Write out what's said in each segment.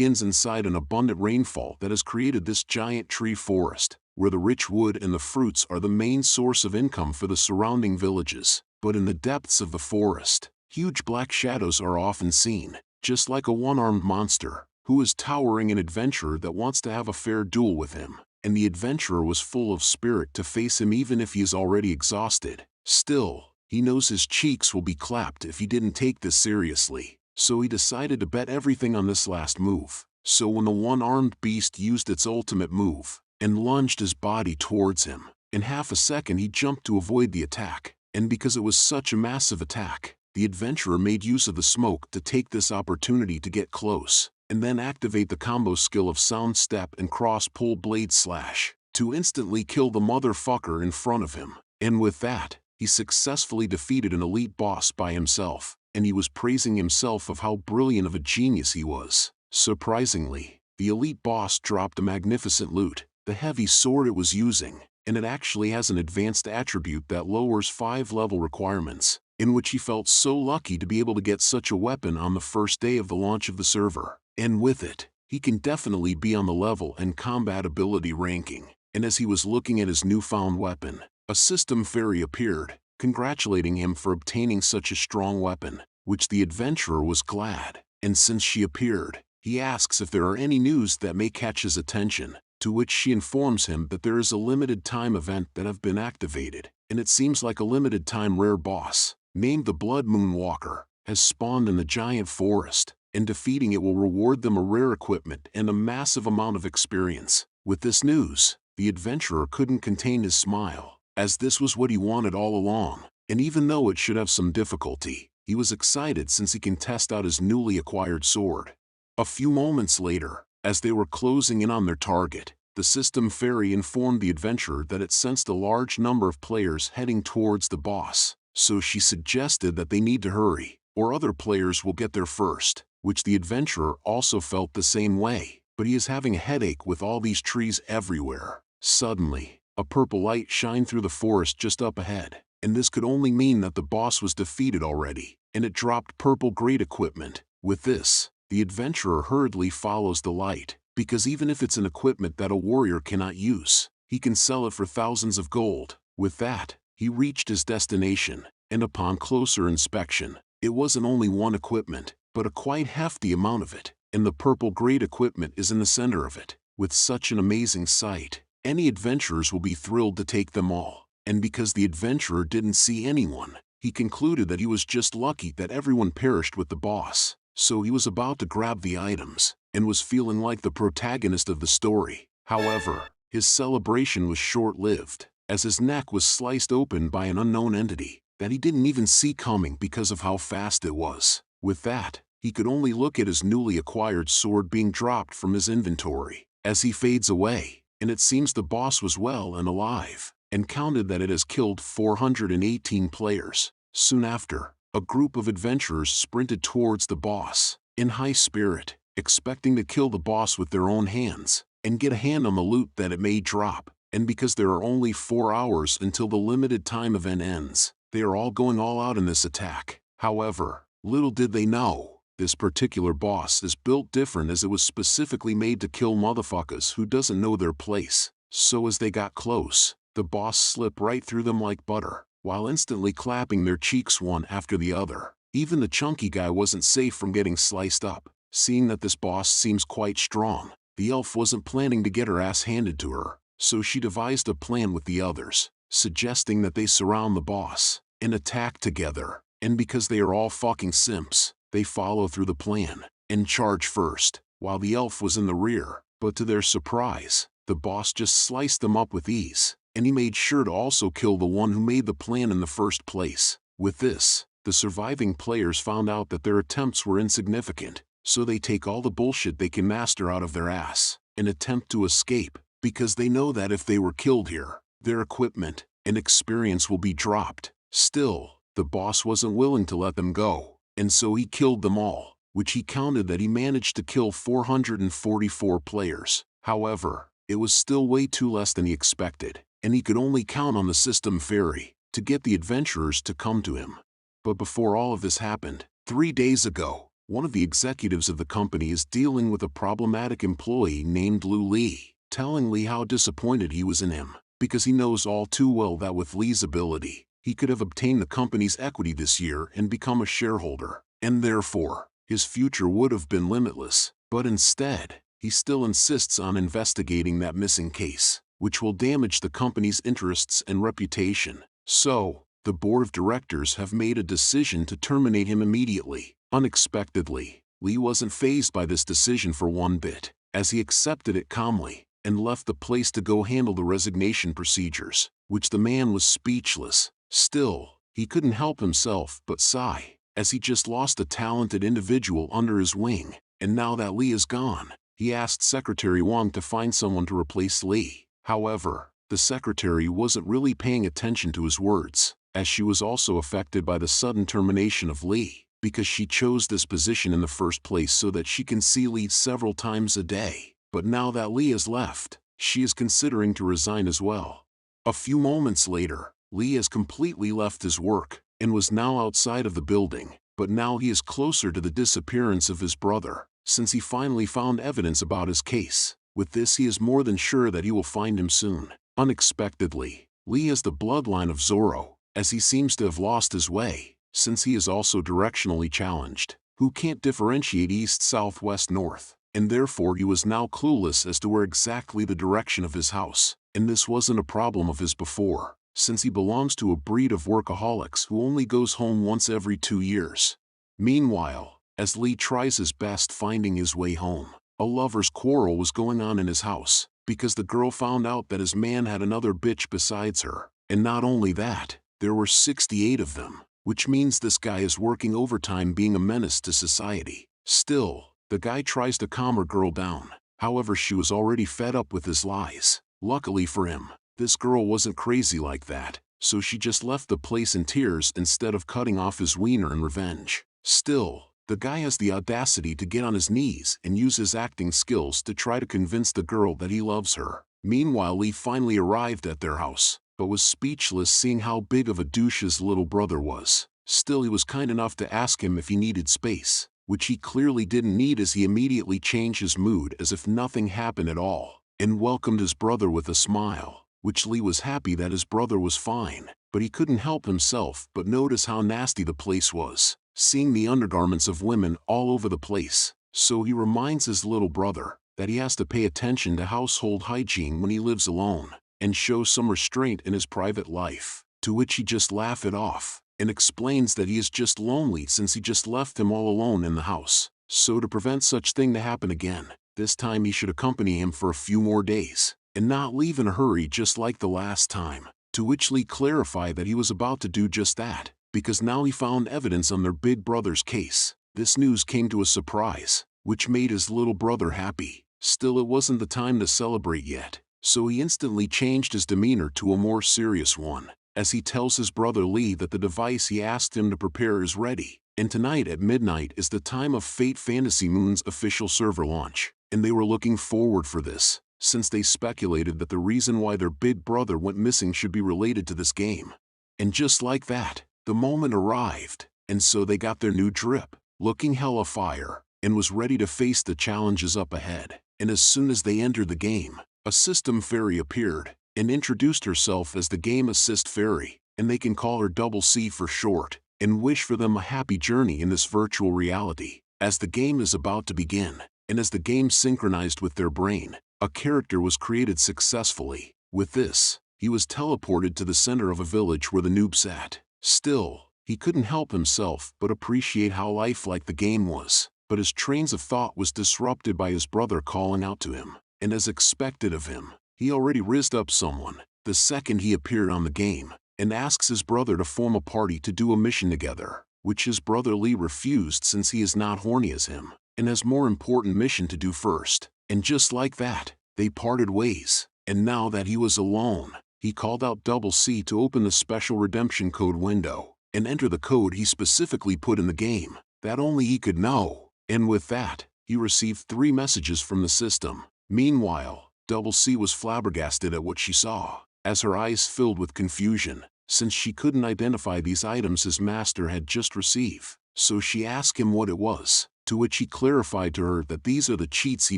begins inside an abundant rainfall that has created this giant tree forest, where the rich wood and the fruits are the main source of income for the surrounding villages. But in the depths of the forest, huge black shadows are often seen, just like a one-armed monster, who is towering an adventurer that wants to have a fair duel with him. And the adventurer was full of spirit to face him even if he is already exhausted. Still, he knows his cheeks will be clapped if he didn't take this seriously, so he decided to bet everything on this last move. So when the one-armed beast used its ultimate move, and lunged his body towards him, in half a second he jumped to avoid the attack, and because it was such a massive attack, the adventurer made use of the smoke to take this opportunity to get close, and then activate the combo skill of Sound Step and Cross-Pull Blade Slash, to instantly kill the motherfucker in front of him. And with that, he successfully defeated an elite boss by himself, and he was praising himself of how brilliant of a genius he was. Surprisingly, the elite boss dropped a magnificent loot, the heavy sword it was using, and it actually has an advanced attribute that lowers 5 level requirements, in which he felt so lucky to be able to get such a weapon on the first day of the launch of the server. And with it, he can definitely be on the level and combat ability ranking. And as he was looking at his newfound weapon, a system fairy appeared, congratulating him for obtaining such a strong weapon, which the adventurer was glad. And since she appeared, he asks if there are any news that may catch his attention, to which she informs him that there is a limited time event that have been activated, and it seems like a limited time rare boss, named the Blood Moon Walker, has spawned in the giant forest, and defeating it will reward them a rare equipment and a massive amount of experience. With this news, the adventurer couldn't contain his smile, as this was what he wanted all along, and even though it should have some difficulty, he was excited since he can test out his newly acquired sword. A few moments later, as they were closing in on their target, the system fairy informed the adventurer that it sensed a large number of players heading towards the boss, so she suggested that they need to hurry, or other players will get there first, which the adventurer also felt the same way, but he is having a headache with all these trees everywhere. Suddenly, a purple light shined through the forest just up ahead, and this could only mean that the boss was defeated already, and it dropped purple great equipment. With this, the adventurer hurriedly follows the light, because even if it's an equipment that a warrior cannot use, he can sell it for thousands of gold. With that, he reached his destination, and upon closer inspection, it wasn't only one equipment, but a quite hefty amount of it, and the purple great equipment is in the center of it. With such an amazing sight, any adventurers will be thrilled to take them all, and because the adventurer didn't see anyone, he concluded that he was just lucky that everyone perished with the boss. So he was about to grab the items, and was feeling like the protagonist of the story. However, his celebration was short-lived, as his neck was sliced open by an unknown entity that he didn't even see coming because of how fast it was. With that, he could only look at his newly acquired sword being dropped from his inventory, as he fades away, and it seems the boss was well and alive, and counted that it has killed 418 players. Soon after, a group of adventurers sprinted towards the boss, in high spirit, expecting to kill the boss with their own hands, and get a hand on the loot that it may drop. And because there are only 4 hours until the limited time event ends, they are all going all out in this attack. However, little did they know, this particular boss is built different, as it was specifically made to kill motherfuckers who doesn't know their place. So as they got close, the boss slipped right through them like butter, while instantly clapping their cheeks one after the other. Even the chunky guy wasn't safe from getting sliced up. Seeing that this boss seems quite strong, the elf wasn't planning to get her ass handed to her, so she devised a plan with the others, suggesting that they surround the boss and attack together. And because they are all fucking simps, they follow through the plan and charge first, while the elf was in the rear. But to their surprise, the boss just sliced them up with ease, and he made sure to also kill the one who made the plan in the first place. With this, the surviving players found out that their attempts were insignificant, so they take all the bullshit they can master out of their ass and attempt to escape, because they know that if they were killed here, their equipment and experience will be dropped. Still, the boss wasn't willing to let them go, and so he killed them all, which he counted that he managed to kill 444 players. However, it was still way too less than he expected, and he could only count on the system fairy to get the adventurers to come to him. But before all of this happened, 3 days ago, one of the executives of the company is dealing with a problematic employee named Lee, telling Lee how disappointed he was in him, because he knows all too well that with Lee's ability, he could have obtained the company's equity this year and become a shareholder, and therefore, his future would have been limitless. But instead, he still insists on investigating that missing case, which will damage the company's interests and reputation. So, the board of directors have made a decision to terminate him immediately. Unexpectedly, Lee wasn't fazed by this decision for one bit, as he accepted it calmly, and left the place to go handle the resignation procedures, which the man was speechless. Still, he couldn't help himself but sigh, as he just lost a talented individual under his wing, and now that Lee is gone, he asked Secretary Wang to find someone to replace Lee. However, the secretary wasn't really paying attention to his words, as she was also affected by the sudden termination of Lee, because she chose this position in the first place so that she can see Lee several times a day. But now that Lee has left, she is considering to resign as well. A few moments later, Lee has completely left his work, and was now outside of the building, but now he is closer to the disappearance of his brother, since he finally found evidence about his case. With this, he is more than sure that he will find him soon. Unexpectedly, Lee has the bloodline of Zoro, as he seems to have lost his way, since he is also directionally challenged, who can't differentiate east, south, west, north, and therefore he was now clueless as to where exactly the direction of his house, and this wasn't a problem of his before, since he belongs to a breed of workaholics who only goes home once every 2 years. Meanwhile, as Lee tries his best finding his way home, a lover's quarrel was going on in his house, because the girl found out that his man had another bitch besides her, and not only that, there were 68 of them, which means this guy is working overtime being a menace to society. Still, the guy tries to calm her girl down, however she was already fed up with his lies. Luckily for him, this girl wasn't crazy like that, so she just left the place in tears instead of cutting off his wiener in revenge. Still, the guy has the audacity to get on his knees and use his acting skills to try to convince the girl that he loves her. Meanwhile, Lee finally arrived at their house, but was speechless seeing how big of a douche his little brother was. Still, he was kind enough to ask him if he needed space, which he clearly didn't need, as he immediately changed his mood as if nothing happened at all, and welcomed his brother with a smile, which Lee was happy that his brother was fine, but he couldn't help himself but notice how nasty the place was, seeing the undergarments of women all over the place. So he reminds his little brother that he has to pay attention to household hygiene when he lives alone, and show some restraint in his private life, to which he just laughs it off, and explains that he is just lonely since he just left him all alone in the house. So to prevent such thing to happen again, this time he should accompany him for a few more days, and not leave in a hurry just like the last time, to which Lee clarified that he was about to do just that, because now he found evidence on their big brother's case. This news came to a surprise, which made his little brother happy. Still, it wasn't the time to celebrate yet, so he instantly changed his demeanor to a more serious one, as he tells his brother Lee that the device he asked him to prepare is ready, and tonight at midnight is the time of Fate Fantasy Moon's official server launch, and they were looking forward for this, since they speculated that the reason why their big brother went missing should be related to this game. And just like that, the moment arrived, and so they got their new drip, looking hella fire, and was ready to face the challenges up ahead. And as soon as they entered the game, a system fairy appeared, and introduced herself as the Game Assist Fairy, and they can call her Double C for short, and wish for them a happy journey in this virtual reality. As the game is about to begin, and as the game synchronized with their brain, a character was created successfully. With this, he was teleported to the center of a village where the noob sat. Still, he couldn't help himself but appreciate how lifelike the game was, but his trains of thought was disrupted by his brother calling out to him, and as expected of him, he already rizzed up someone the second he appeared on the game, and asks his brother to form a party to do a mission together, which his brother Lee refused since he is not horny as him, and has more important mission to do first. And just like that, they parted ways, and now that he was alone, he called out Double C to open the special redemption code window, and enter the code he specifically put in the game, that only he could know, and with that, he received 3 messages from the system. Meanwhile, Double C was flabbergasted at what she saw, as her eyes filled with confusion, since she couldn't identify these items his master had just received. So she asked him what it was, to which he clarified to her that these are the cheats he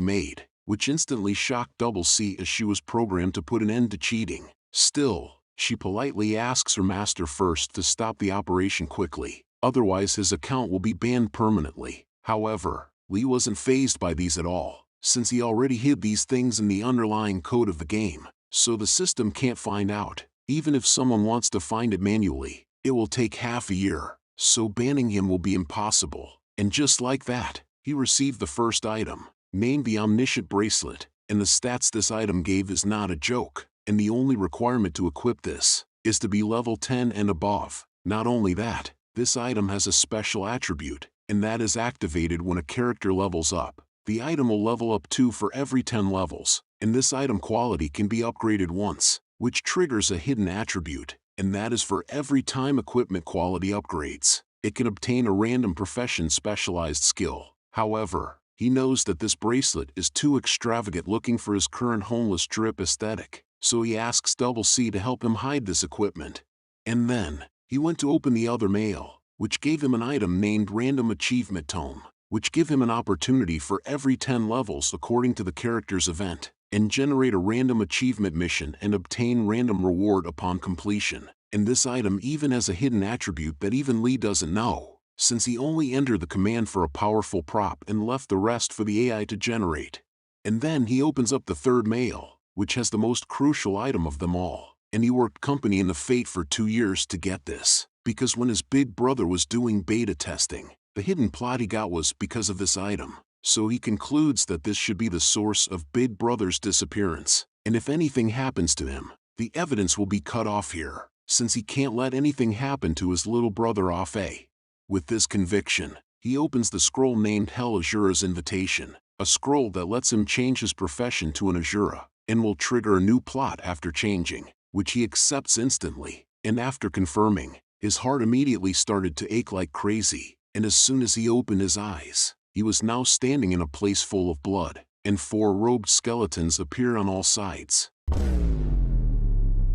made, which instantly shocked Double C as she was programmed to put an end to cheating. Still, she politely asks her master first to stop the operation quickly, otherwise his account will be banned permanently. However, Lee wasn't fazed by these at all, since he already hid these things in the underlying code of the game, so the system can't find out. Even if someone wants to find it manually, it will take half a year, so banning him will be impossible. And just like that, he received the first item, named the Omniscient Bracelet, and the stats this item gave is not a joke, and the only requirement to equip this is to be level 10 and above. Not only that, this item has a special attribute, and that is activated when a character levels up. The item will level up 2 for every 10 levels, and this item quality can be upgraded once, which triggers a hidden attribute, and that is for every time equipment quality upgrades. It can obtain a random profession specialized skill. However, he knows that this bracelet is too extravagant looking for his current homeless drip aesthetic, so he asks Double C to help him hide this equipment. And then, he went to open the other mail, which gave him an item named Random Achievement Tome, which give him an opportunity for every 10 levels according to the character's event, and generate a random achievement mission and obtain random reward upon completion. And this item even has a hidden attribute that even Lee doesn't know, since he only entered the command for a powerful prop and left the rest for the AI to generate. And then he opens up the third mail, which has the most crucial item of them all, and he worked company in the Fate for 2 years to get this, because when his big brother was doing beta testing, the hidden plot he got was because of this item. So he concludes that this should be the source of Big Brother's disappearance, and if anything happens to him, the evidence will be cut off here, since he can't let anything happen to his little brother off. With this conviction, he opens the scroll named Hell Azura's Invitation, a scroll that lets him change his profession to an Azura, and will trigger a new plot after changing, which he accepts instantly, and after confirming, his heart immediately started to ache like crazy, and as soon as he opened his eyes, he was now standing in a place full of blood, and 4 robed skeletons appear on all sides,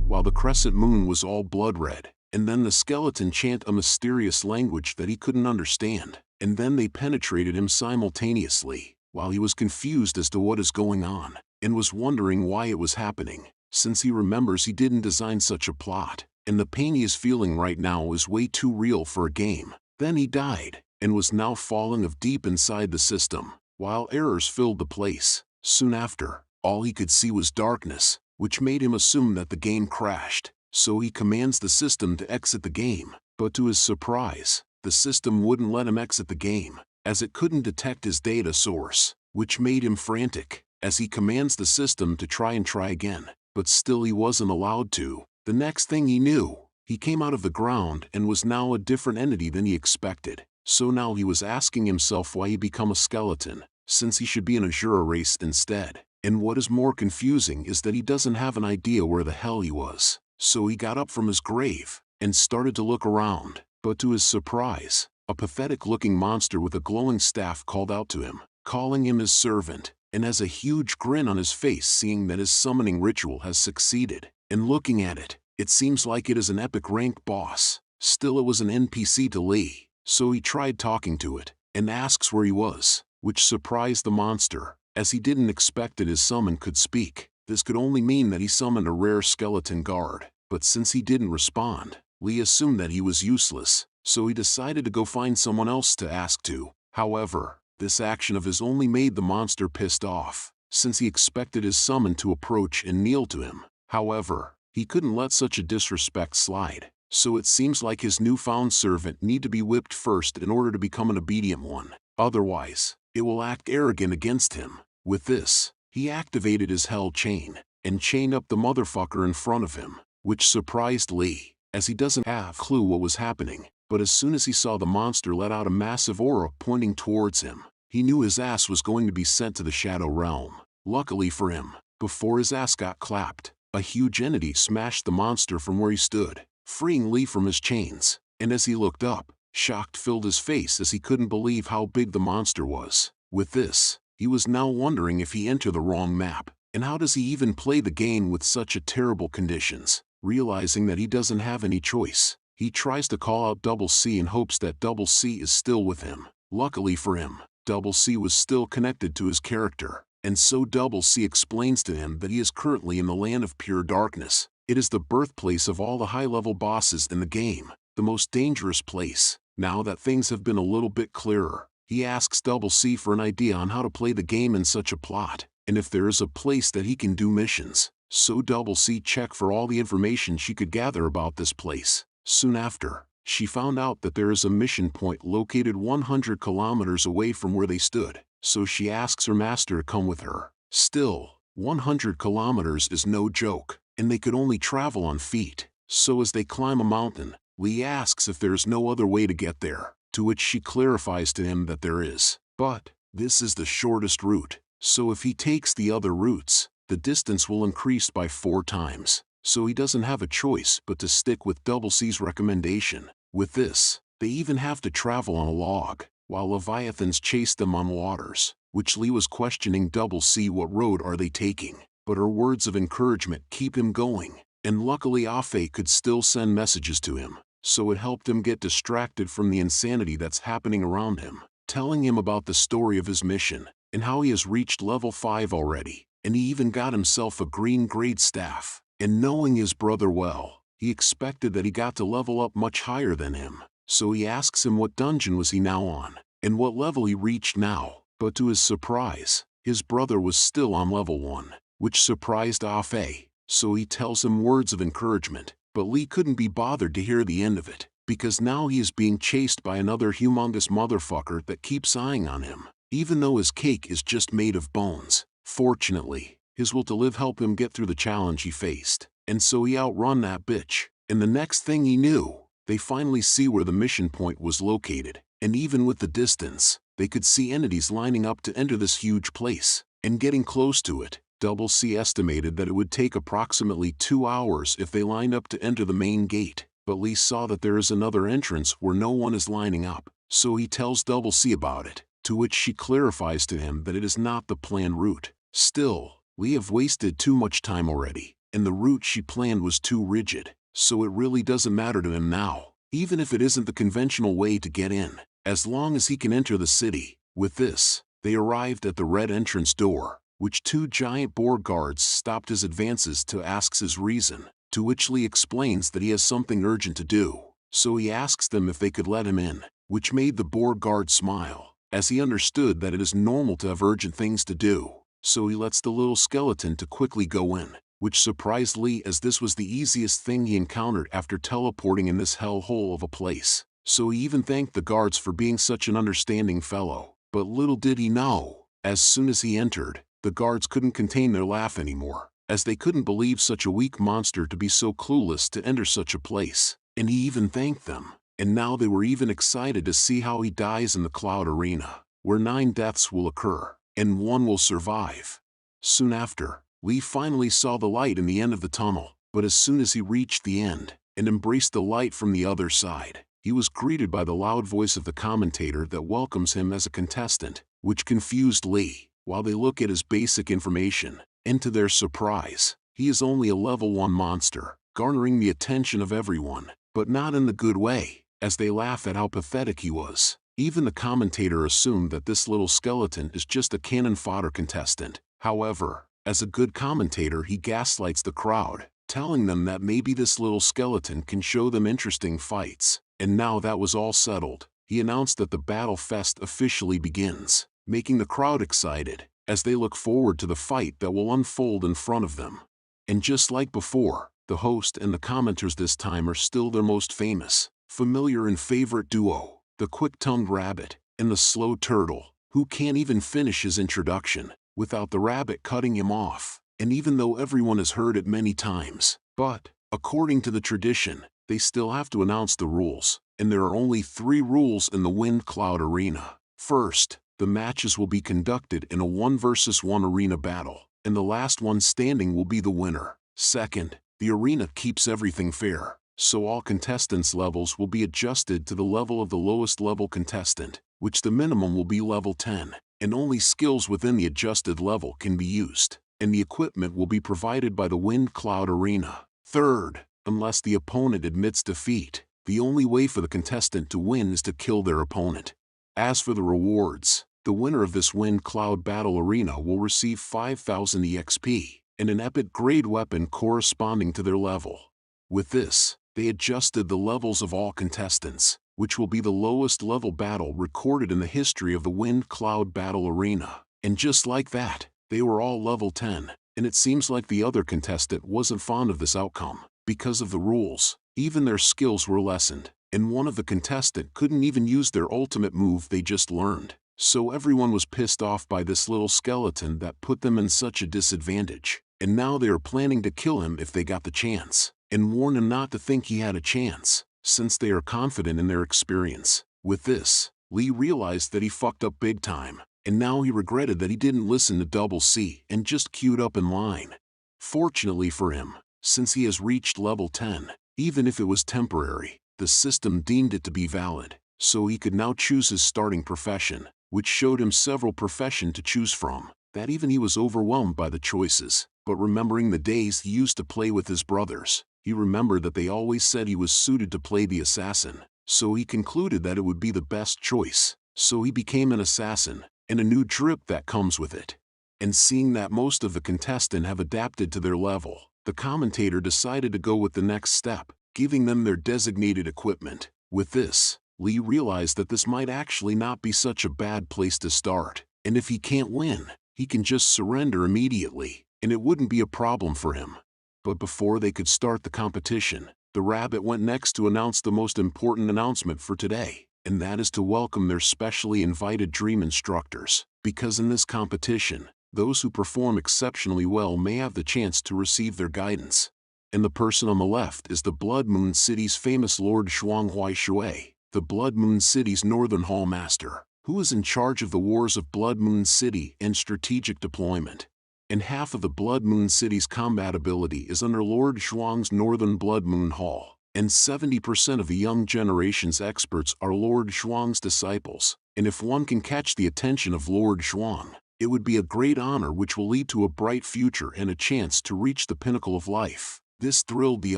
while the crescent moon was all blood red. And then the skeleton chant a mysterious language that he couldn't understand, and then they penetrated him simultaneously, while he was confused as to what is going on, and was wondering why it was happening, since he remembers he didn't design such a plot, and the pain he is feeling right now is way too real for a game. Then he died, and was now falling of deep inside the system, while errors filled the place. Soon after, all he could see was darkness, which made him assume that the game crashed. So he commands the system to exit the game, but to his surprise, the system wouldn't let him exit the game, as it couldn't detect his data source, which made him frantic, as he commands the system to try again, but still he wasn't allowed to. The next thing he knew, he came out of the ground and was now a different entity than he expected. So now he was asking himself why he become a skeleton, since he should be an Azura race instead. And what is more confusing is that he doesn't have an idea where the hell he was. So he got up from his grave, and started to look around, but to his surprise, a pathetic-looking monster with a glowing staff called out to him, calling him his servant, and has a huge grin on his face seeing that his summoning ritual has succeeded. And looking at it, it seems like it is an epic rank boss. Still it was an NPC to Lee, so he tried talking to it, and asks where he was, which surprised the monster, as he didn't expect that his summon could speak. This could only mean that he summoned a rare skeleton guard, but since he didn't respond, Lee assumed that he was useless, so he decided to go find someone else to ask to. However, this action of his only made the monster pissed off, since he expected his summon to approach and kneel to him. However, he couldn't let such a disrespect slide, so it seems like his newfound servant need to be whipped first in order to become an obedient one. Otherwise, it will act arrogant against him. With this, he activated his hell chain, and chained up the motherfucker in front of him, which surprised Lee, as he doesn't have a clue what was happening. But as soon as he saw the monster let out a massive aura pointing towards him, he knew his ass was going to be sent to the Shadow Realm. Luckily for him, before his ass got clapped, a huge entity smashed the monster from where he stood, freeing Lee from his chains, and as he looked up, shock filled his face as he couldn't believe how big the monster was. With this, he was now wondering if he entered the wrong map, and how does he even play the game with such a terrible conditions. Realizing that he doesn't have any choice, he tries to call out Double C in hopes that Double C is still with him. Luckily for him, Double C was still connected to his character, and so Double C explains to him that he is currently in the land of pure darkness. It is the birthplace of all the high-level bosses in the game, the most dangerous place. Now that things have been a little bit clearer, he asks Double C for an idea on how to play the game in such a plot, and if there is a place that he can do missions. So Double C checked for all the information she could gather about this place. Soon after, she found out that there is a mission point located 100 kilometers away from where they stood, so she asks her master to come with her. Still, 100 kilometers is no joke, and they could only travel on feet. So as they climb a mountain, Lee asks if there is no other way to get there, to which she clarifies to him that there is. But this is the shortest route, so if he takes the other routes, the distance will increase by 4 times. So he doesn't have a choice but to stick with Double C's recommendation. With this, they even have to travel on a log, while leviathans chase them on waters, which Lee was questioning Double C what road are they taking, but her words of encouragement keep him going, and luckily Afe could still send messages to him, so it helped him get distracted from the insanity that's happening around him, telling him about the story of his mission, and how he has reached level 5 already, and he even got himself a green grade staff. And knowing his brother well, he expected that he got to level up much higher than him, so he asks him what dungeon was he now on, and what level he reached now. But to his surprise, his brother was still on level 1, which surprised Afe, so he tells him words of encouragement, but Lee couldn't be bothered to hear the end of it, because now he is being chased by another humongous motherfucker that keeps eyeing on him, even though his cake is just made of bones. Fortunately, his will to live helped him get through the challenge he faced, and so he outrun that bitch, and the next thing he knew, they finally see where the mission point was located, and even with the distance, they could see entities lining up to enter this huge place, and getting close to it. Double C estimated that it would take approximately 2 hours if they lined up to enter the main gate, but Lee saw that there is another entrance where no one is lining up, so he tells Double C about it, to which she clarifies to him that it is not the planned route. Still, Lee have wasted too much time already, and the route she planned was too rigid, so it really doesn't matter to him now, even if it isn't the conventional way to get in, as long as he can enter the city. With this, they arrived at the red entrance door, which 2 giant boar guards stopped his advances to ask his reason, to which Lee explains that he has something urgent to do, so he asks them if they could let him in, which made the boar guard smile, as he understood that it is normal to have urgent things to do. So he lets the little skeleton to quickly go in, which surprised Lee as this was the easiest thing he encountered after teleporting in this hellhole of a place. So he even thanked the guards for being such an understanding fellow. But little did he know, as soon as he entered, the guards couldn't contain their laugh anymore, as they couldn't believe such a weak monster to be so clueless to enter such a place. And he even thanked them, and now they were even excited to see how he dies in the Cloud Arena, where 9 deaths will occur, and 1 will survive. Soon after, Lee finally saw the light in the end of the tunnel, but as soon as he reached the end, and embraced the light from the other side, he was greeted by the loud voice of the commentator that welcomes him as a contestant, which confused Lee, while they look at his basic information, and to their surprise, he is only a level 1 monster, garnering the attention of everyone, but not in the good way, as they laugh at how pathetic he was. Even the commentator assumed that this little skeleton is just a cannon fodder contestant. However, as a good commentator, he gaslights the crowd, telling them that maybe this little skeleton can show them interesting fights. And now that was all settled, he announced that the Battle Fest officially begins, making the crowd excited, as they look forward to the fight that will unfold in front of them. And just like before, the host and the commenters this time are still their most famous, familiar and favorite duo, the quick-tongued rabbit and the slow turtle, who can't even finish his introduction without the rabbit cutting him off. And even though everyone has heard it many times, but, according to the tradition, they still have to announce the rules, and there are only 3 rules in the Wind Cloud Arena. First, the matches will be conducted in a 1 versus 1 arena battle, and the last one standing will be the winner. Second, the arena keeps everything fair, so all contestants' levels will be adjusted to the level of the lowest level contestant, which the minimum will be level 10, and only skills within the adjusted level can be used, and the equipment will be provided by the Wind Cloud Arena. Third, unless the opponent admits defeat, the only way for the contestant to win is to kill their opponent. As for the rewards, The winner of this Wind Cloud Battle Arena will receive 5,000 EXP, and an epic grade weapon corresponding to their level. With this, they adjusted the levels of all contestants, which will be the lowest level battle recorded in the history of the Wind Cloud Battle Arena. And just like that, they were all level 10, and it seems like the other contestant wasn't fond of this outcome. Because of the rules, even their skills were lessened, and one of the contestant couldn't even use their ultimate move they just learned. So everyone was pissed off by this little skeleton that put them in such a disadvantage, and now they are planning to kill him if they got the chance, and warn him not to think he had a chance, since they are confident in their experience. With this, Lee realized that he fucked up big time, and now he regretted that he didn't listen to Double C and just queued up in line. Fortunately for him, since he has reached level 10, even if it was temporary, the system deemed it to be valid, so he could now choose his starting profession, which showed him several professions to choose from, that even he was overwhelmed by the choices. But remembering the days he used to play with his brothers, he remembered that they always said he was suited to play the assassin, so he concluded that it would be the best choice. So he became an assassin, and a new drip that comes with it. And seeing that most of the contestants have adapted to their level, the commentator decided to go with the next step, giving them their designated equipment. With this, Lee realized that this might actually not be such a bad place to start, and if he can't win, he can just surrender immediately, and it wouldn't be a problem for him. But before they could start the competition, the rabbit went next to announce the most important announcement for today, and that is to welcome their specially invited dream instructors, because in this competition, those who perform exceptionally well may have the chance to receive their guidance. And the person on the left is the Blood Moon City's famous Lord Zhuanghui Shui, the Blood Moon City's Northern Hall Master, who is in charge of the wars of Blood Moon City and strategic deployment. And half of the Blood Moon City's combat ability is under Lord Zhuang's Northern Blood Moon Hall, and 70% of the young generation's experts are Lord Zhuang's disciples. And if one can catch the attention of Lord Zhuang, it would be a great honor which will lead to a bright future and a chance to reach the pinnacle of life. This thrilled the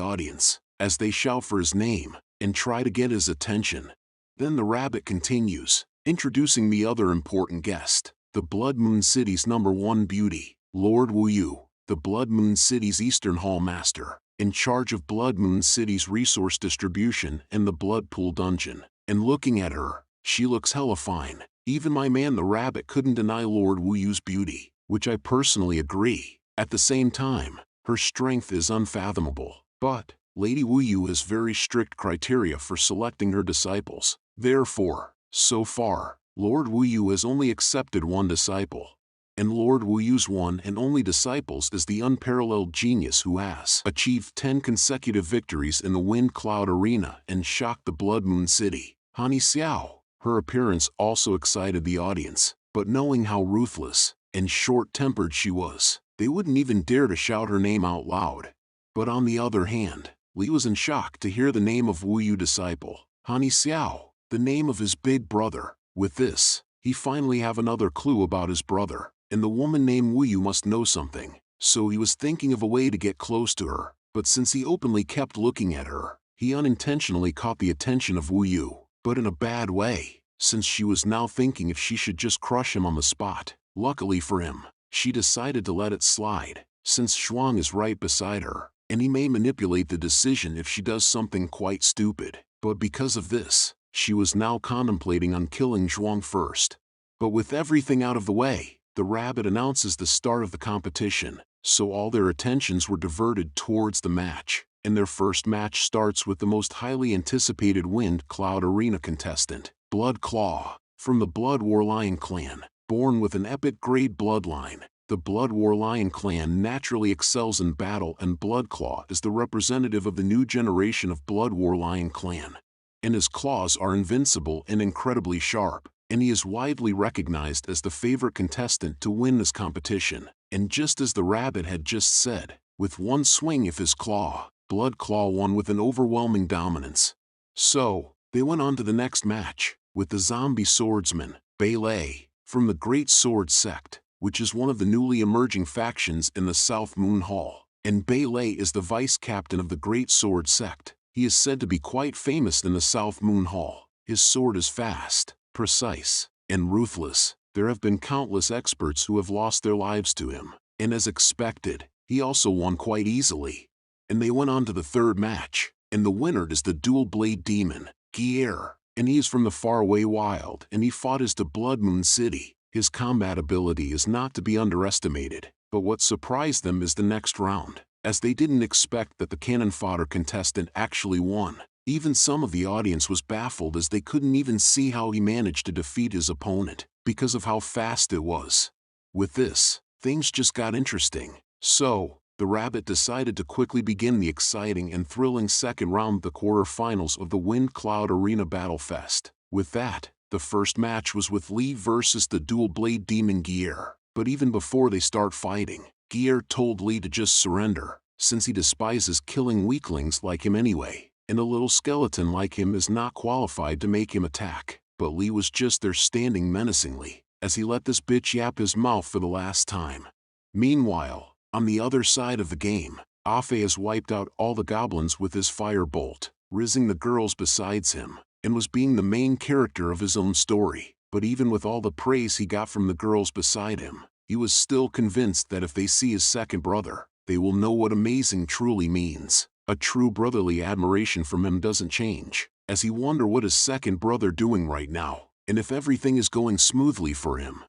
audience, as they shout for his name, and try to get his attention. Then the rabbit continues, introducing the other important guest, the Blood Moon City's #1 beauty, Lord Wu Yu, the Blood Moon City's Eastern Hall Master, in charge of Blood Moon City's resource distribution and the Blood Pool Dungeon. And looking at her, she looks hella fine. Even my man the rabbit couldn't deny Lord Wu Yu's beauty, which I personally agree. At the same time, her strength is unfathomable. But Lady Wu Yu has very strict criteria for selecting her disciples. Therefore, so far, Lord Wu Yu has only accepted one disciple. And Lord Wu Yu's one and only disciples is the unparalleled genius who has achieved 10 consecutive victories in the Wind Cloud Arena and shocked the Blood Moon City, Hani Xiao. Her appearance also excited the audience, but knowing how ruthless and short-tempered she was, they wouldn't even dare to shout her name out loud. But on the other hand, Lee was in shock to hear the name of Wu Yu disciple, Hani Xiao, the name of his big brother. With this, he finally have another clue about his brother, and the woman named Wu Yu must know something, so he was thinking of a way to get close to her. But since he openly kept looking at her, he unintentionally caught the attention of Wu Yu, but in a bad way, since she was now thinking if she should just crush him on the spot. Luckily for him, she decided to let it slide, since Zhuang is right beside her, and he may manipulate the decision if she does something quite stupid. But because of this, she was now contemplating on killing Zhuang first. But with everything out of the way, the rabbit announces the start of the competition, so all their attentions were diverted towards the match. And their first match starts with the most highly anticipated Wind Cloud Arena contestant, Blood Claw, from the Blood War Lion clan. Born with an epic grade bloodline, the Blood War Lion clan naturally excels in battle, and Blood Claw is the representative of the new generation of Blood War Lion clan. And his claws are invincible and incredibly sharp, and he is widely recognized as the favorite contestant to win this competition. And just as the rabbit had just said, with one swing of his claw, Blood Claw won with an overwhelming dominance. So, they went on to the next match, with the zombie swordsman, Bei Lei, from the Great Sword Sect, which is one of the newly emerging factions in the South Moon Hall. And Bei Lei is the vice captain of the Great Sword Sect. He is said to be quite famous in the South Moon Hall. His sword is fast, precise, and ruthless, There have been countless experts who have lost their lives to him, and as expected, he also won quite easily. And they went on to the third match, and the winner is the dual-blade demon, Gier, and he is from the faraway wild, and he fought as the Blood Moon City. His combat ability is not to be underestimated, but what surprised them is the next round, as they didn't expect that the cannon fodder contestant actually won. Even some of the audience was baffled as they couldn't even see how he managed to defeat his opponent, because of how fast it was. With this, things just got interesting. So, the rabbit decided to quickly begin the exciting and thrilling second round of the quarterfinals of the Wind Cloud Arena Battle Fest. With that, the first match was with Lee versus the dual-blade demon Gier. But even before they start fighting, Gier told Lee to just surrender, since he despises killing weaklings like him anyway, and a little skeleton like him is not qualified to make him attack. But Lee was just there standing menacingly, as he let this bitch yap his mouth for the last time. Meanwhile, on the other side of the game, Afe has wiped out all the goblins with his firebolt, rizzing the girls besides him, and was being the main character of his own story. But even with all the praise he got from the girls beside him, he was still convinced that if they see his second brother, they will know what amazing truly means. A true brotherly admiration from him doesn't change, as he wonder what his second brother doing right now, and if everything is going smoothly for him.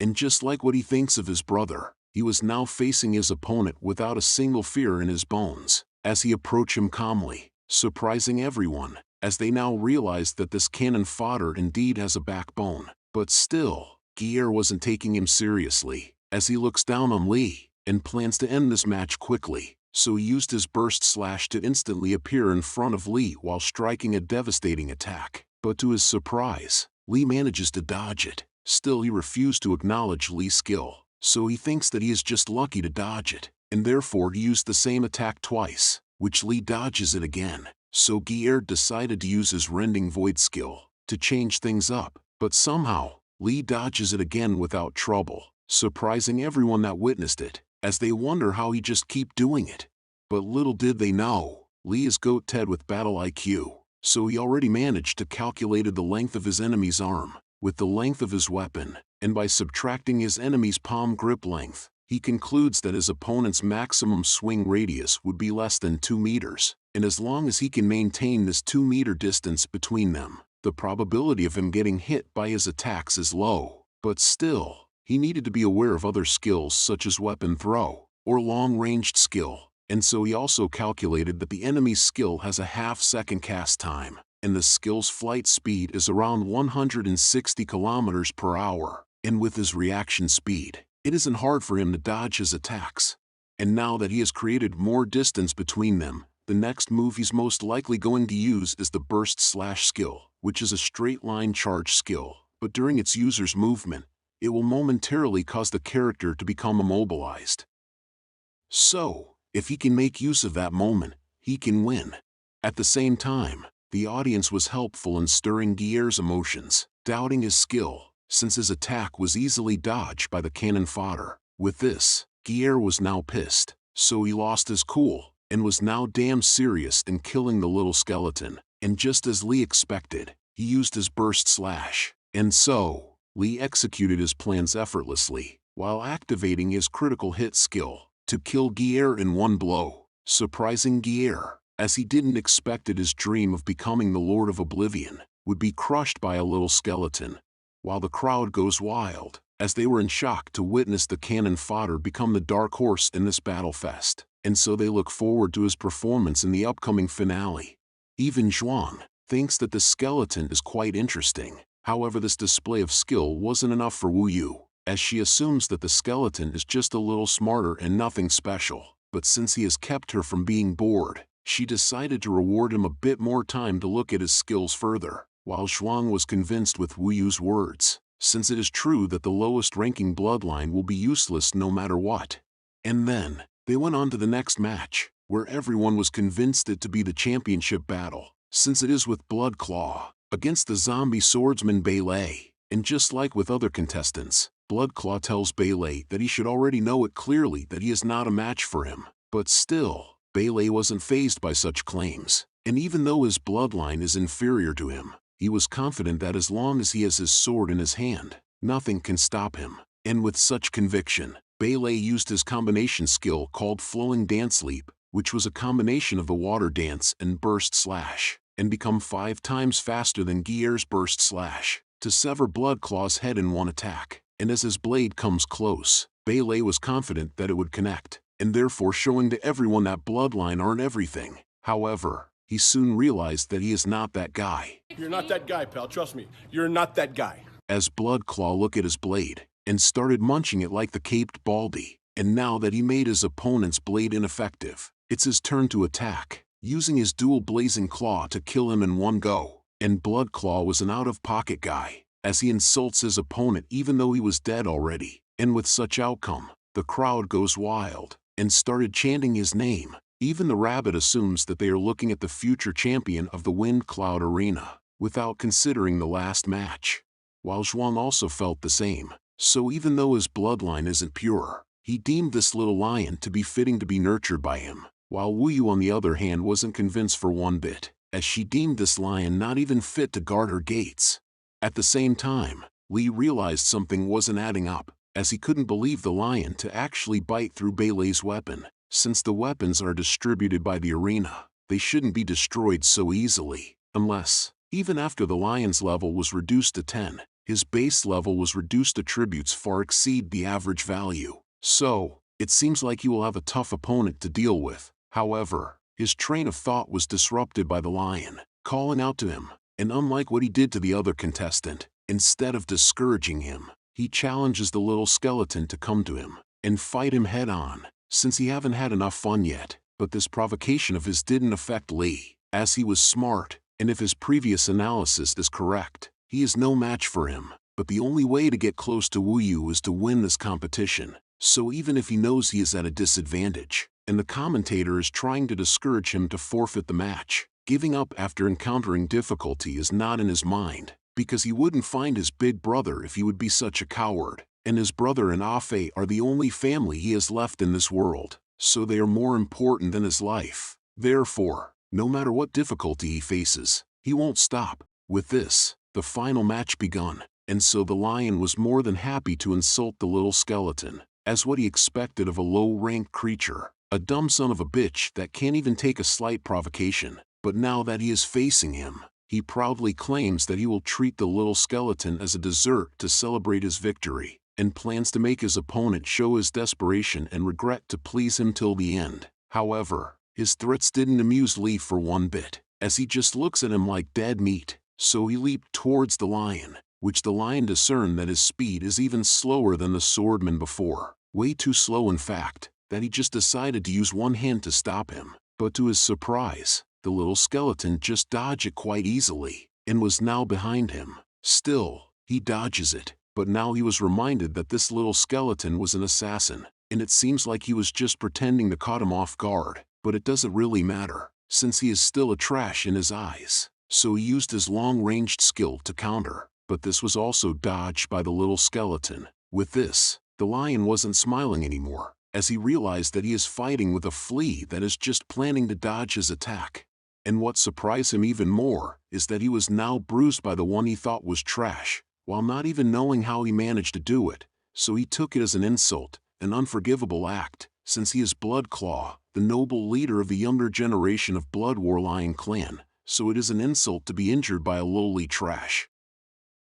And just like what he thinks of his brother, he was now facing his opponent without a single fear in his bones, as he approached him calmly, surprising everyone, as they now realized that this cannon fodder indeed has a backbone. But still, Gier wasn't taking him seriously, as he looks down on Lee, and plans to end this match quickly. So he used his burst slash to instantly appear in front of Lee while striking a devastating attack. But to his surprise, Lee manages to dodge it. Still, he refused to acknowledge Lee's skill, so he thinks that he is just lucky to dodge it, and therefore he used the same attack twice, which Lee dodges it again. So Gier decided to use his Rending Void skill to change things up, but somehow, Lee dodges it again without trouble, surprising everyone that witnessed it, as they wonder how he just keep doing it. But little did they know, Lee is goat-ted with battle IQ, so he already managed to calculate the length of his enemy's arm, with the length of his weapon, and by subtracting his enemy's palm grip length, he concludes that his opponent's maximum swing radius would be less than 2 meters, and as long as he can maintain this 2-meter distance between them, the probability of him getting hit by his attacks is low. But still, he needed to be aware of other skills such as weapon throw, or long-ranged skill, and so he also calculated that the enemy's skill has a half-second cast time, and the skill's flight speed is around 160 kilometers per hour, and with his reaction speed, it isn't hard for him to dodge his attacks. And now that he has created more distance between them, the next move he's most likely going to use is the burst slash skill, which is a straight-line charge skill, but during its user's movement, it will momentarily cause the character to become immobilized. So, if he can make use of that moment, he can win. At the same time, the audience was helpful in stirring Gier's emotions, doubting his skill, since his attack was easily dodged by the cannon fodder. With this, Gier was now pissed, so he lost his cool, and was now damn serious in killing the little skeleton. And just as Lee expected, he used his burst slash, and so, Lee executed his plans effortlessly, while activating his critical hit skill, to kill Gier in one blow, surprising Gier, as he didn't expect that his dream of becoming the Lord of Oblivion would be crushed by a little skeleton. While the crowd goes wild, as they were in shock to witness the cannon fodder become the dark horse in this battle fest, and so they look forward to his performance in the upcoming finale. Even Zhuang thinks that the skeleton is quite interesting. However, this display of skill wasn't enough for Wu Yu, as she assumes that the skeleton is just a little smarter and nothing special. But since he has kept her from being bored, she decided to reward him a bit more time to look at his skills further, while Zhuang was convinced with Wu Yu's words, since it is true that the lowest ranking bloodline will be useless no matter what. And then, they went on to the next match, where everyone was convinced it to be the championship battle, since it is with Blood Claw against the zombie swordsman Beilei. And just like with other contestants, Blood Claw tells Beilei that he should already know it clearly that he is not a match for him. But still, Beilei wasn't fazed by such claims, and even though his bloodline is inferior to him, he was confident that as long as he has his sword in his hand, Nothing can stop him. And with such conviction, Bailey used his combination skill called Flowing Dance Leap, which was a combination of the water dance and burst slash, and become 5 times faster than Gier's burst slash, to sever Bloodclaw's head in one attack. And as his blade comes close, Bailey was confident that it would connect, and therefore showing to everyone that bloodline aren't everything. However, he soon realized that he is not that guy. You're not that guy, pal. Trust me. You're not that guy. As Bloodclaw looked at his blade and started munching it like the caped Baldy, and now that he made his opponent's blade ineffective, it's his turn to attack, using his dual blazing claw to kill him in one go. And Bloodclaw was an out-of-pocket guy, as he insults his opponent even though he was dead already. And with such outcome, the crowd goes wild and started chanting his name. Even the rabbit assumes that they are looking at the future champion of the Wind Cloud Arena, without considering the last match. While Zhuang also felt the same, so even though his bloodline isn't pure, he deemed this little lion to be fitting to be nurtured by him, while Wu Yu on the other hand wasn't convinced for one bit, as she deemed this lion not even fit to guard her gates. At the same time, Li realized something wasn't adding up, as he couldn't believe the lion to actually bite through Bailey's weapon. Since the weapons are distributed by the arena, they shouldn't be destroyed so easily, unless, even after the lion's level was reduced to 10, his base level was reduced attributes far exceed the average value. So, it seems like he will have a tough opponent to deal with. However, his train of thought was disrupted by the lion, calling out to him, and unlike what he did to the other contestant, instead of discouraging him, he challenges the little skeleton to come to him and fight him head-on. Since he haven't had enough fun yet, but this provocation of his didn't affect Li, as he was smart, and if his previous analysis is correct, he is no match for him. But the only way to get close to Wu Yu is to win this competition, so even if he knows he is at a disadvantage, and the commentator is trying to discourage him to forfeit the match, giving up after encountering difficulty is not in his mind, because he wouldn't find his big brother if he would be such a coward. And his brother and Afe are the only family he has left in this world, so they are more important than his life. Therefore, no matter what difficulty he faces, he won't stop. With this, the final match begun, and so the lion was more than happy to insult the little skeleton, as what he expected of a low-ranked creature, a dumb son of a bitch that can't even take a slight provocation. But now that he is facing him, he proudly claims that he will treat the little skeleton as a dessert to celebrate his victory, and plans to make his opponent show his desperation and regret to please him till the end. However, his threats didn't amuse Li for one bit, as he just looks at him like dead meat, so he leaped towards the lion, which the lion discerned that his speed is even slower than the swordman before, way too slow in fact, that he just decided to use one hand to stop him. But to his surprise, the little skeleton just dodged it quite easily, and was now behind him. Still, he dodges it. But now he was reminded that this little skeleton was an assassin, and it seems like he was just pretending to caught him off guard. But it doesn't really matter, since he is still a trash in his eyes. So he used his long-ranged skill to counter, but this was also dodged by the little skeleton. With this, the lion wasn't smiling anymore, as he realized that he is fighting with a flea that is just planning to dodge his attack. And what surprised him even more is that he was now bruised by the one he thought was trash, while not even knowing how he managed to do it, so he took it as an insult, an unforgivable act, since he is Bloodclaw, the noble leader of the younger generation of Blood War Lion clan, so it is an insult to be injured by a lowly trash.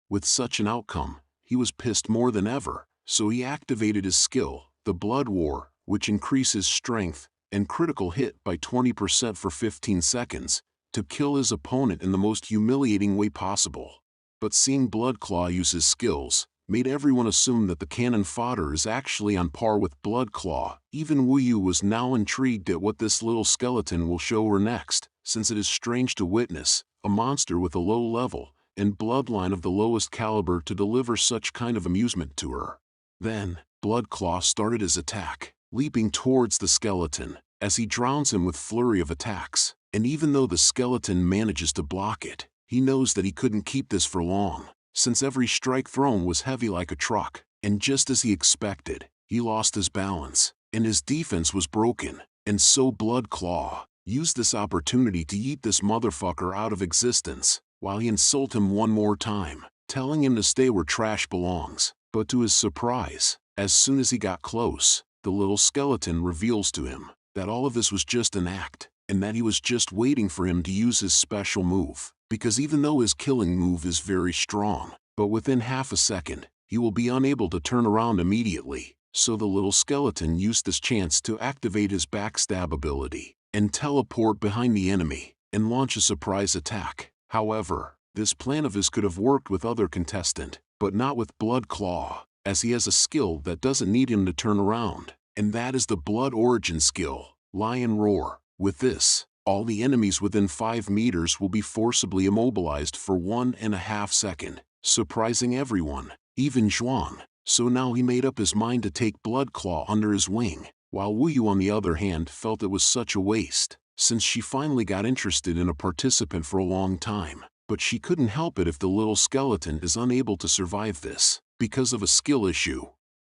With such an outcome, he was pissed more than ever, so he activated his skill, the Blood War, which increases strength and critical hit by 20% for 15 seconds, to kill his opponent in the most humiliating way possible. But seeing Bloodclaw use his skills made everyone assume that the cannon fodder is actually on par with Bloodclaw. Even Wu Yu was now intrigued at what this little skeleton will show her next, since it is strange to witness a monster with a low level and bloodline of the lowest caliber to deliver such kind of amusement to her. Then, Bloodclaw started his attack, leaping towards the skeleton, as he drowns him with flurry of attacks, and even though the skeleton manages to block it, he knows that he couldn't keep this for long, since every strike thrown was heavy like a truck, and just as he expected, he lost his balance, and his defense was broken, and so Bloodclaw used this opportunity to yeet this motherfucker out of existence, while he insulted him one more time. telling him to stay where trash belongs. But to his surprise, as soon as he got close, the little skeleton reveals to him that all of this was just an act, and that he was just waiting for him to use his special move. Because even though his killing move is very strong, but within half a second, he will be unable to turn around immediately. So the little skeleton used this chance to activate his backstab ability and teleport behind the enemy and launch a surprise attack. However, this plan of his could have worked with other contestant, but not with Blood Claw, as he has a skill that doesn't need him to turn around, and that is the Blood Origin skill, Lion Roar. With this, all the enemies within 5 meters will be forcibly immobilized for 1.5 seconds, surprising everyone, even Zhuang. So now he made up his mind to take Blood Claw under his wing, while Wu Yu on the other hand felt it was such a waste, since she finally got interested in a participant for a long time. But she couldn't help it if the little skeleton is unable to survive this, because of a skill issue.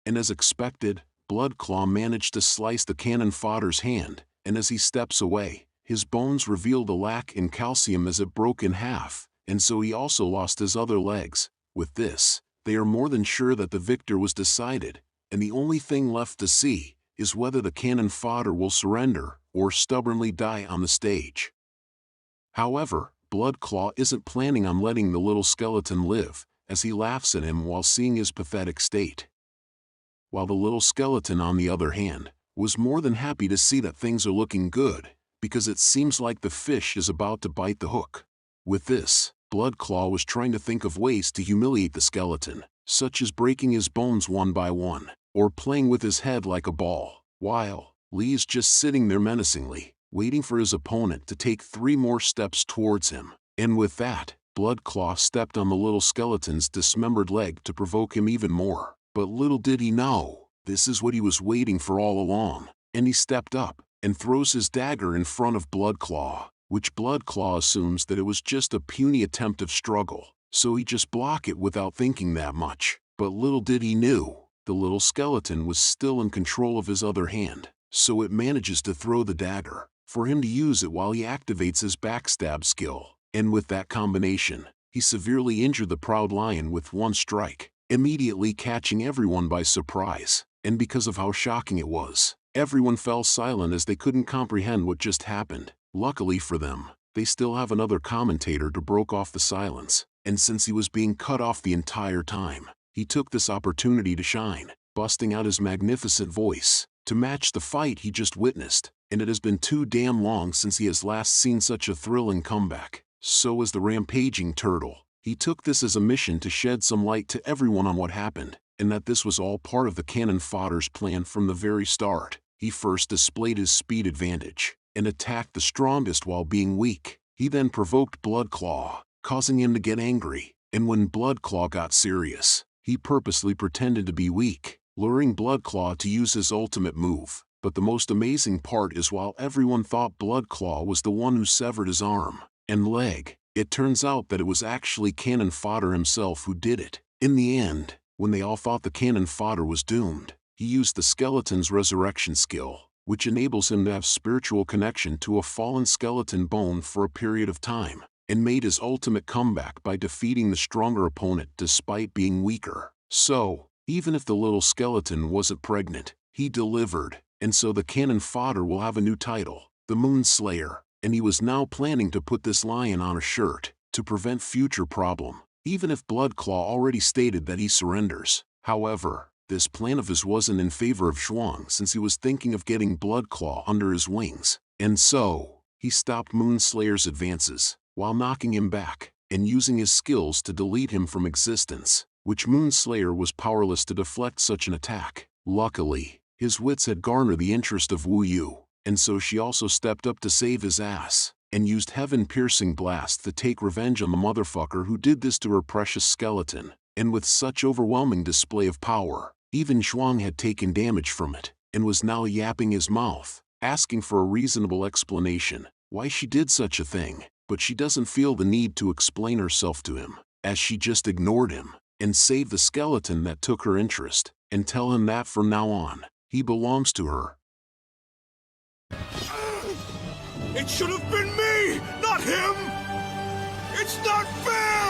And as expected, Blood Claw managed to slice the cannon fodder's hand, and as he steps away, his bones reveal the lack in calcium as it broke in half, and so he also lost his other legs. With this, they are more than sure that the victor was decided, and the only thing left to see is whether the cannon fodder will surrender or stubbornly die on the stage. However, Blood Claw isn't planning on letting the little skeleton live, as he laughs at him while seeing his pathetic state. While the little skeleton, on the other hand, was more than happy to see that things are looking good, because it seems like the fish is about to bite the hook. With this, Blood Claw was trying to think of ways to humiliate the skeleton, such as breaking his bones one by one, or playing with his head like a ball, while Li is just sitting there menacingly, waiting for his opponent to take 3 more steps towards him. And with that, Blood Claw stepped on the little skeleton's dismembered leg to provoke him even more. But little did he know, this is what he was waiting for all along, and he stepped up and throws his dagger in front of Blood Claw, which Blood Claw assumes that it was just a puny attempt of struggle, so he just blocked it without thinking that much. But little did he knew, the little skeleton was still in control of his other hand, so it manages to throw the dagger, for him to use it while he activates his backstab skill. And with that combination, he severely injured the proud lion with 1 strike, immediately catching everyone by surprise. And because of how shocking it was, everyone fell silent as they couldn't comprehend what just happened. Luckily for them, they still have another commentator to break off the silence, and since he was being cut off the entire time, he took this opportunity to shine, busting out his magnificent voice to match the fight he just witnessed. And it has been too damn long since he has last seen such a thrilling comeback. So as the rampaging turtle, he took this as a mission to shed some light to everyone on what happened, and that this was all part of the cannon fodder's plan from the very start. He first displayed his speed advantage and attacked the strongest while being weak. He then provoked Blood Claw, causing him to get angry, and when Blood Claw got serious, he purposely pretended to be weak, luring Blood Claw to use his ultimate move. But the most amazing part is, while everyone thought Blood Claw was the one who severed his arm and leg, it turns out that it was actually Cannon Fodder himself who did it. In the end, when they all thought the Cannon Fodder was doomed, he used the skeleton's resurrection skill, which enables him to have spiritual connection to a fallen skeleton bone for a period of time, and made his ultimate comeback by defeating the stronger opponent despite being weaker. So, even if the little skeleton wasn't pregnant, he delivered, and so the Cannon Fodder will have a new title, the Moon Slayer. And he was now planning to put this lion on a shirt to prevent future problem, even if Blood Claw already stated that he surrenders. However, this plan of his wasn't in favor of Zhuang, since he was thinking of getting Blood Claw under his wings, and so he stopped Moon Slayer's advances while knocking him back and using his skills to delete him from existence, which Moon Slayer was powerless to deflect such an attack. Luckily, his wits had garnered the interest of Wu Yu, and so she also stepped up to save his ass, and used heaven-piercing blast to take revenge on the motherfucker who did this to her precious skeleton. And with such overwhelming display of power, even Zhuang had taken damage from it, and was now yapping his mouth, asking for a reasonable explanation why she did such a thing. But she doesn't feel the need to explain herself to him, as she just ignored him, and saved the skeleton that took her interest, and tell him that from now on, he belongs to her. It should have been me, not him! It's not fair!